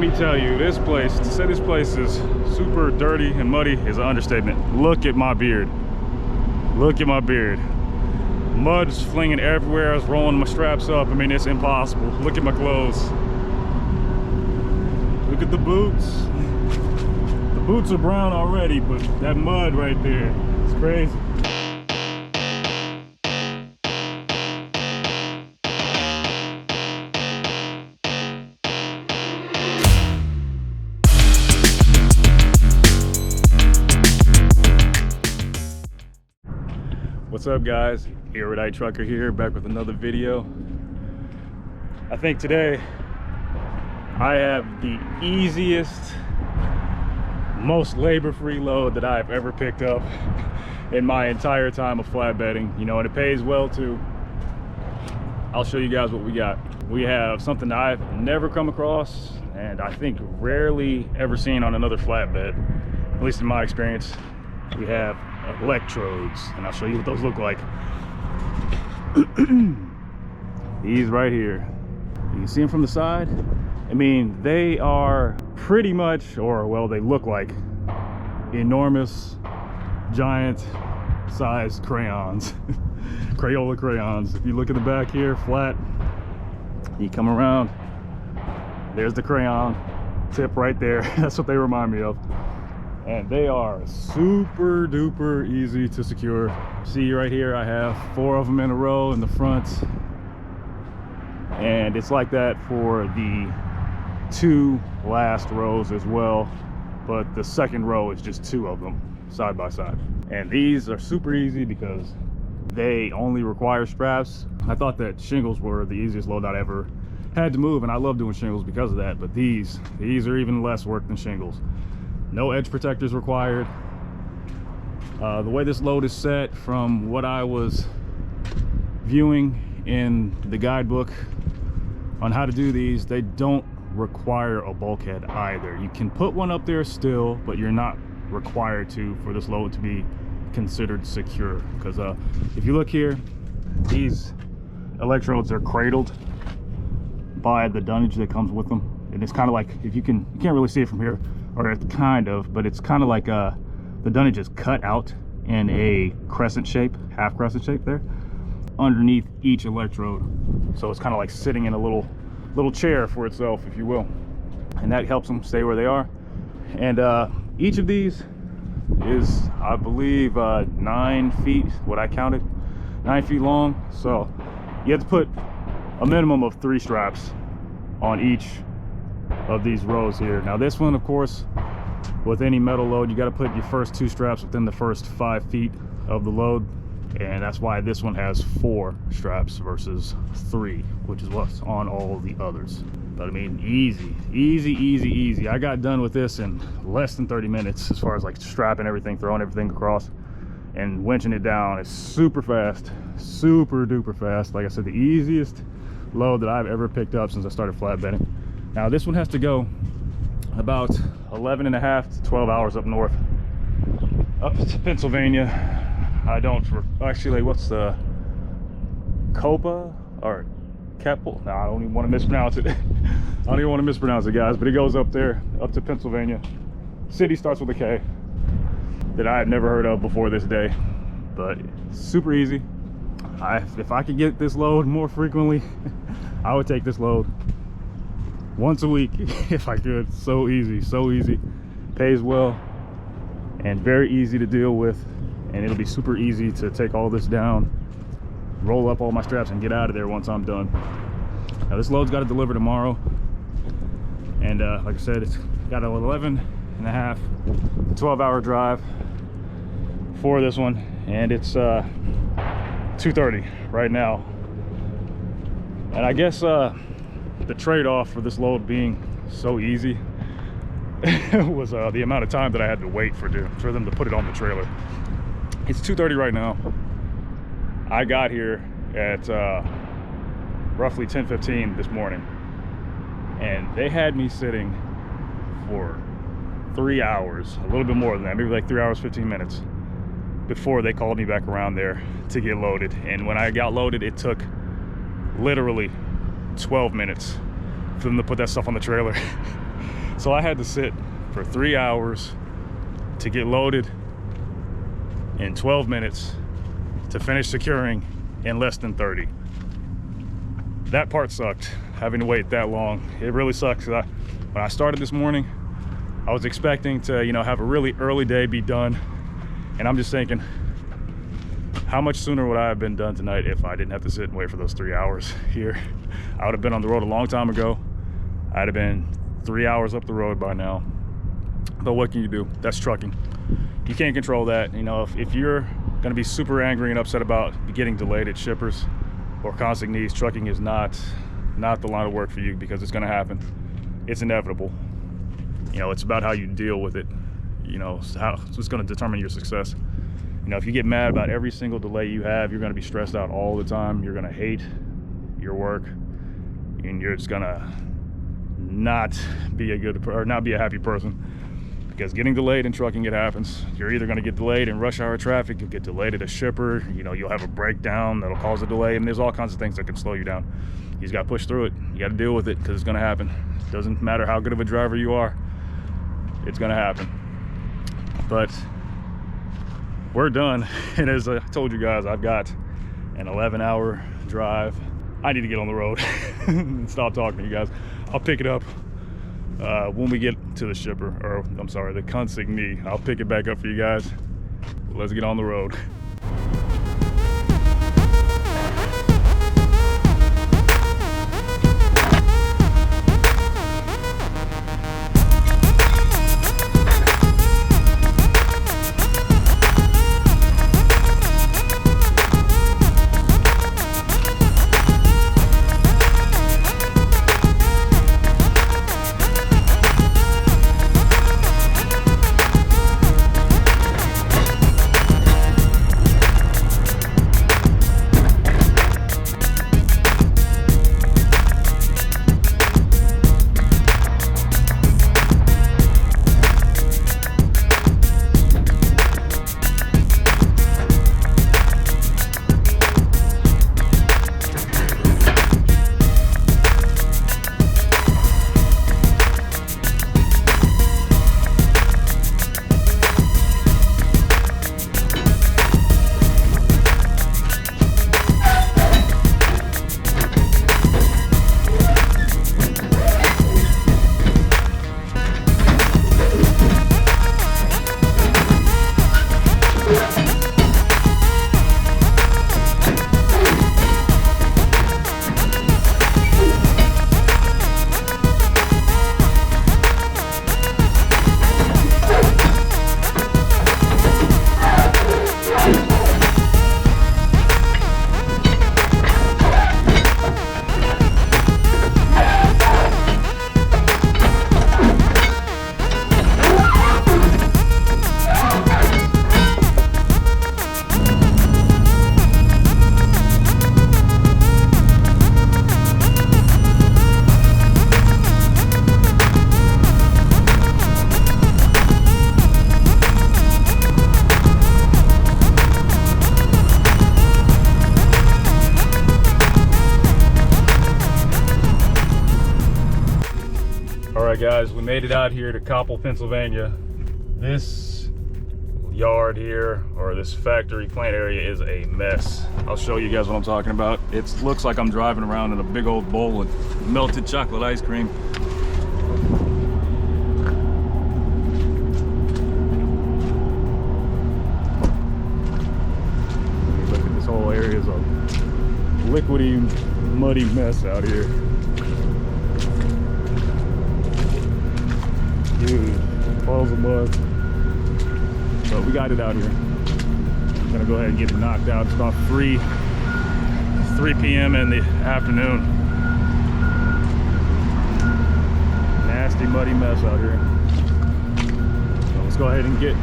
me tell you, this place, to say this place is super dirty and muddy is an understatement. Look at my beard. Look at my beard. Mud's flinging everywhere. I was rolling my straps up. I mean, it's impossible. Look at my clothes. Look at the boots. The boots are brown already, but that mud right there, it's crazy. What's up, guys? Graphite Trucker here, back with another video. I think today I have the easiest, most labor-free load that I've ever picked up in my entire time of flatbedding. You know, and it pays well too. I'll show you guys what we got. We have something that I've never come across, and I think rarely ever seen on another flatbed, at least in my experience. We have electrodes, and I'll show you what those look like. These right here, you can see them from the side. I mean, they are pretty much, or well, they look like enormous, giant sized crayons. Crayola crayons. If you look at the back here, flat, you come around, there's the crayon tip right there. That's what they remind me of. And they are super duper easy to secure. See right here, I have 4 of them in a row in the front, and it's like that for the 2 last rows as well, but the second row is just 2 of them side by side. And these are super easy because they only require straps. I thought that shingles were the easiest load I'd ever had to move, and I love doing shingles because of that, but these are even less work than shingles. No edge protectors required. The way this load is set, from what I was viewing in the guidebook on how to do these, they don't require a bulkhead either. You can put one up there still, but you're not required to for this load to be considered secure. Because if you look here, these electrodes are cradled by the dunnage that comes with them, and it's kind of like, if you can't really see it from here, or it's kind of, but it's kind of like the dunnage is cut out in a crescent shape, half crescent shape there, underneath each electrode. So it's kind of like sitting in a little chair for itself, if you will. And that helps them stay where they are. And each of these is, I believe, 9 feet, what I counted, 9 feet long. So you have to put a minimum of 3 straps on each of these rows here. Now this one, of course, with any metal load, you got to put your first 2 straps within the first 5 feet of the load, and that's why this one has 4 straps versus 3, which is what's on all the others. But I mean, easy. I got done with this in less than 30 minutes as far as like strapping everything, throwing everything across, and winching it down. It's super fast, super duper fast. Like I said, the easiest load that I've ever picked up since I started flatbedding. Now this one has to go about 11 and a half to 12 hours up north, up to Pennsylvania. I don't actually, what's the Copa or Keppel? No, I don't even want to mispronounce it. I don't even want to mispronounce it, guys, but it goes up there, up to Pennsylvania. City starts with a K, that I had never heard of before this day, but super easy. If I could get this load more frequently, I would take this load once a week if I could. So easy, pays well, and very easy to deal with. And it'll be super easy to take all this down, roll up all my straps, and get out of there once I'm done. Now this load's got to deliver tomorrow, and like I said, it's got an 11 and a half, 12-hour drive for this one, and it's 2:30 right now. And I guess the trade-off for this load being so easy was the amount of time that I had to wait for them to put it on the trailer. It's 2:30 right now. I got here at roughly 10:15 this morning, and they had me sitting for 3 hours, a little bit more than that, maybe like 3 hours 15 minutes before they called me back around there to get loaded. And when I got loaded, it took literally 12 minutes for them to put that stuff on the trailer. So I had to sit for 3 hours to get loaded in 12 minutes to finish securing in less than 30. That part sucked, having to wait that long. It really sucks. When I started this morning, I was expecting to, have a really early day, be done. And I'm just thinking, how much sooner would I have been done tonight if I didn't have to sit and wait for those 3 hours here? I would have been on the road a long time ago. I'd have been 3 hours up the road by now. But what can you do? That's trucking. You can't control that. If you're gonna be super angry and upset about getting delayed at shippers or consignees, trucking is not the line of work for you, because it's gonna happen. It's inevitable. It's about how you deal with it. It's gonna determine your success. If you get mad about every single delay you have, you're gonna be stressed out all the time. You're gonna hate your work, and you're just gonna not be a happy person. Because getting delayed in trucking, it happens. You're either gonna get delayed in rush hour traffic, you'll get delayed at a shipper, you'll have a breakdown that'll cause a delay, and there's all kinds of things that can slow you down. You just gotta push through it. You gotta deal with it, because it's gonna happen. It doesn't matter how good of a driver you are, it's gonna happen. But we're done, and as I told you guys, I've got an 11-hour drive. I need to get on the road and stop talking to you guys. I'll pick it up when we get to the shipper, or I'm sorry, the consignee. I'll pick it back up for you guys. Let's get on the road. Guys, we made it out here to Coppell, Pennsylvania. This yard here, or this factory plant area, is a mess. I'll show you guys what I'm talking about. It looks like I'm driving around in a big old bowl of melted chocolate ice cream. Look at this whole area is a liquidy, muddy mess out here. Dude, puddles of mud. But we got it out here. I'm gonna go ahead and get it knocked out. It's about 3 p.m. in the afternoon. Nasty, muddy mess out here. So let's go ahead and get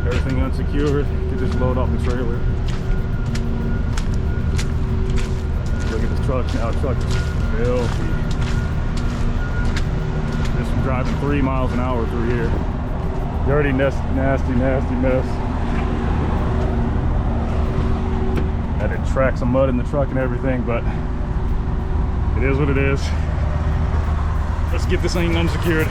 everything unsecured. Get this load off the trailer. Look at this truck now. The truck is filthy. Just driving 3 miles an hour through here. Dirty, nasty mess. Had to track some mud in the truck and everything, but it is what it is. Let's get this thing unsecured.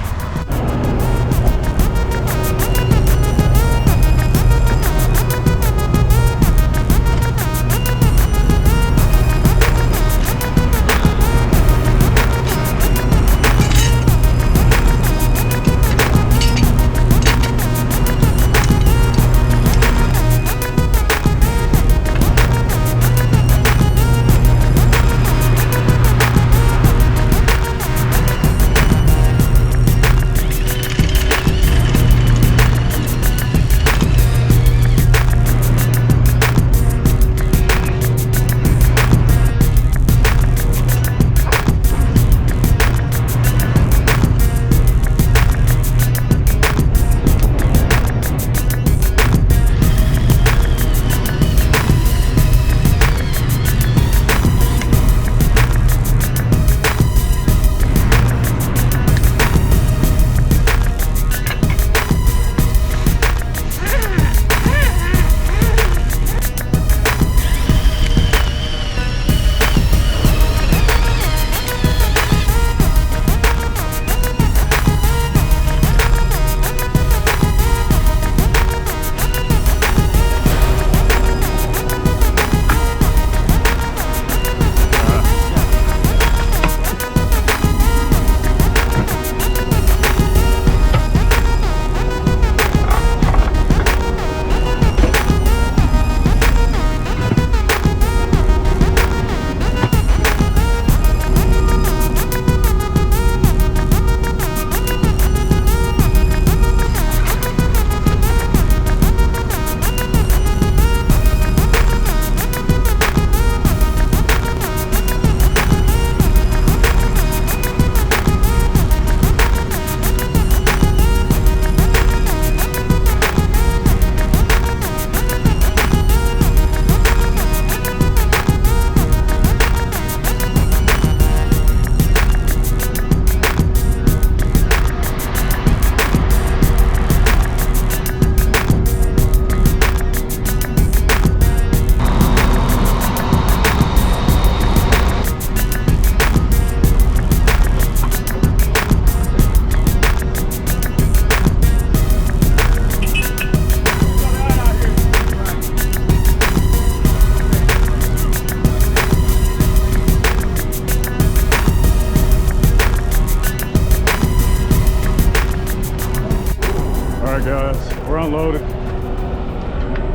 We're unloaded,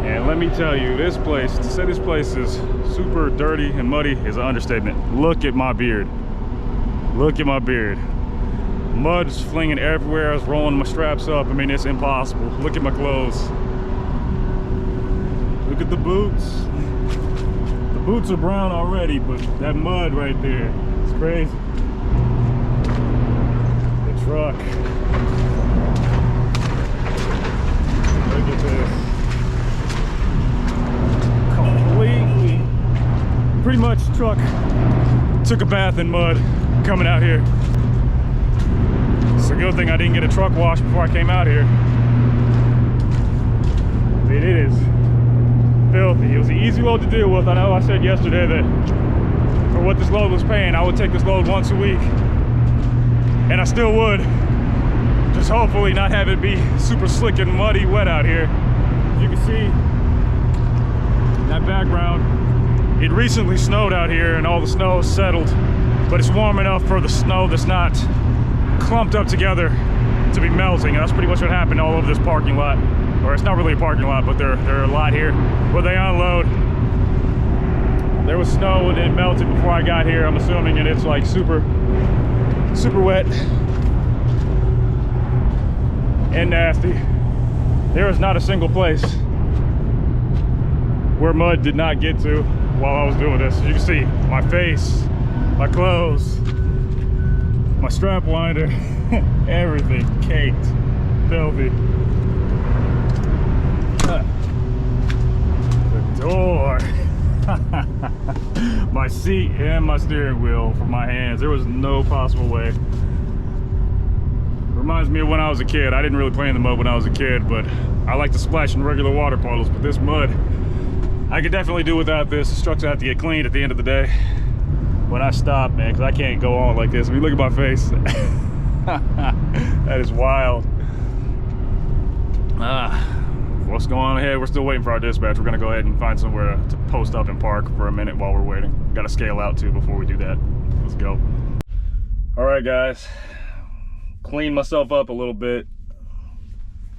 and let me tell you, this place, to say this place is super dirty and muddy is an understatement. Look at my beard. Look at my beard. Mud's flinging everywhere. I was rolling my straps up. I mean, it's impossible. Look at my clothes. Look at the boots. The boots are brown already, but that mud right there, it's crazy. The truck. Look at this. Completely, pretty much the truck took a bath in mud coming out here. It's a good thing I didn't get a truck wash before I came out here. I mean, it is filthy. It was an easy load to deal with. I know I said yesterday that for what this load was paying, I would take this load once a week. And I still would. Just hopefully not have it be super slick and muddy wet out here. As you can see in that background, it recently snowed out here and all the snow is settled, but it's warm enough for the snow that's not clumped up together to be melting. And that's pretty much what happened all over this parking lot. Or it's not really a parking lot, but there are a lot here where they unload. There was snow and it melted before I got here, I'm assuming, and it's like super wet and nasty. There is not a single place where mud did not get to while I was doing this. As you can see, my face, my clothes, my strap winder, everything caked, filthy. The door, my seat and my steering wheel for my hands. There was no possible way. Reminds me of when I was a kid. I didn't really play in the mud when I was a kid, but I like to splash in regular water puddles. But this mud, I could definitely do without this. This truck's have to get cleaned at the end of the day when I stop, man, because I can't go on like this. I mean, look at my face. That is wild. What's going on here? We're still waiting for our dispatch. We're gonna go ahead and find somewhere to post up and park for a minute while we're waiting. Gotta scale out too before we do that. Let's go. All right, guys. Clean myself up a little bit.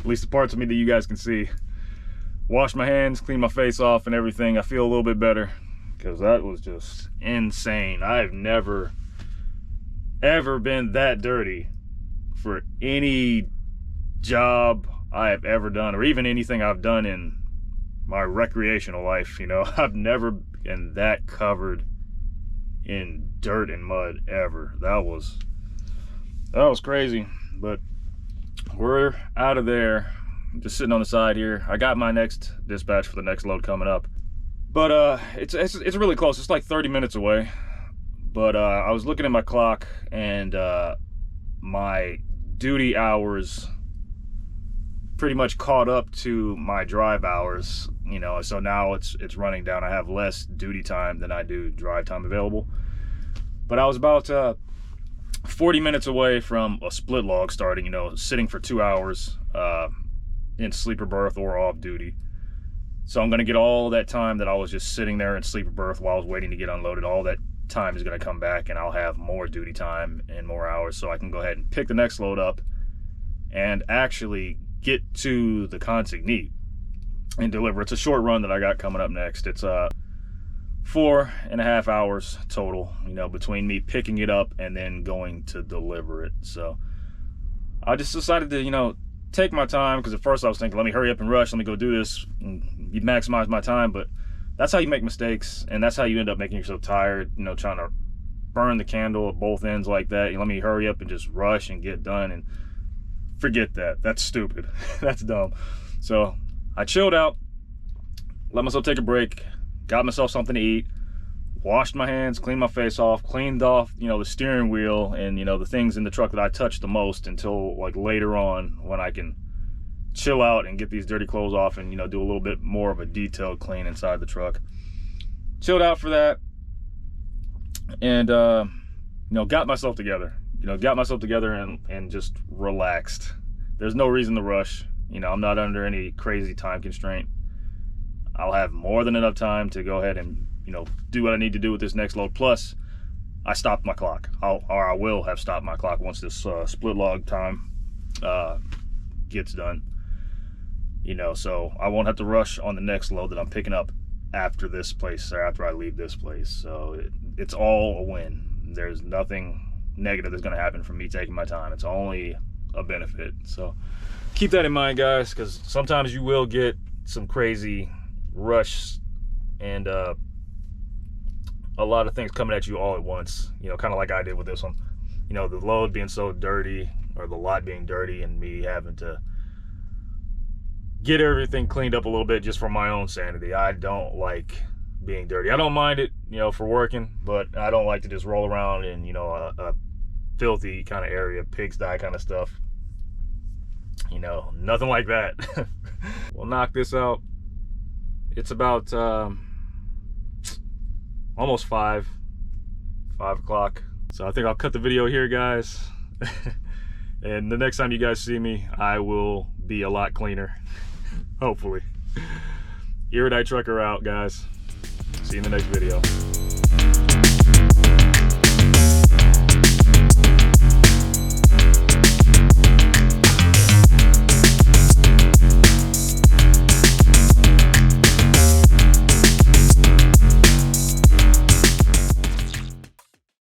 At least the parts of me that you guys can see. Wash my hands, clean my face off and everything. I feel a little bit better because that was just insane. I've never, ever been that dirty for any job I have ever done, or even anything I've done in my recreational life. You know, I've never been that covered in dirt and mud ever. That was crazy. But we're out of there. I'm just sitting on the side here. I got my next dispatch for the next load coming up, but it's really close. It's like 30 minutes away. But I was looking at my clock, and my duty hours pretty much caught up to my drive hours, you know, so now it's running down. I have less duty time than I do drive time available. But I was about 40 minutes away from a split log starting, you know, sitting for 2 hours in sleeper berth or off duty. So I'm gonna get all that time that I was just sitting there in sleeper berth while I was waiting to get unloaded. All that time is gonna come back, and I'll have more duty time and more hours, so I can go ahead and pick the next load up and actually get to the consignee and deliver. It's a short run that I got coming up next. It's 4.5 hours total, you know, between me picking it up and then going to deliver it. So I just decided to, you know, take my time, because at first I was thinking, let me hurry up and rush, let me go do this and maximize my time. But that's how you make mistakes, and that's how you end up making yourself tired, you know, trying to burn the candle at both ends like that. You let me hurry up and just rush and get done, and forget that. That's stupid. That's dumb. So I chilled out, let myself take a break, got myself something to eat, washed my hands, cleaned my face off, cleaned off, you know, the steering wheel and, you know, the things in the truck that I touched the most, until like later on when I can chill out and get these dirty clothes off and, you know, do a little bit more of a detailed clean inside the truck. Chilled out for that, and you know, got myself together. And just relaxed. There's no reason to rush. You know, I'm not under any crazy time constraint. I'll have more than enough time to go ahead and, you know, do what I need to do with this next load. Plus, I stopped my clock. I will have stopped my clock once this split log time gets done. You know, so I won't have to rush on the next load that I'm picking up after this place, or after I leave this place. So it's all a win. There's nothing negative that's going to happen from me taking my time. It's only a benefit. So keep that in mind, guys, because sometimes you will get some crazy rush and a lot of things coming at you all at once, you know, kind of like I did with this one. You know, the load being so dirty, or the lot being dirty, and me having to get everything cleaned up a little bit just for my own sanity. I don't like being dirty. I don't mind it, you know, for working, but I don't like to just roll around in, you know, a filthy kind of area, pigsty kind of stuff. You know, nothing like that. We'll knock this out. It's about almost 5 o'clock. So I think I'll cut the video here, guys. And the next time you guys see me, I will be a lot cleaner. Hopefully. Iridite Trucker out, guys. See you in the next video.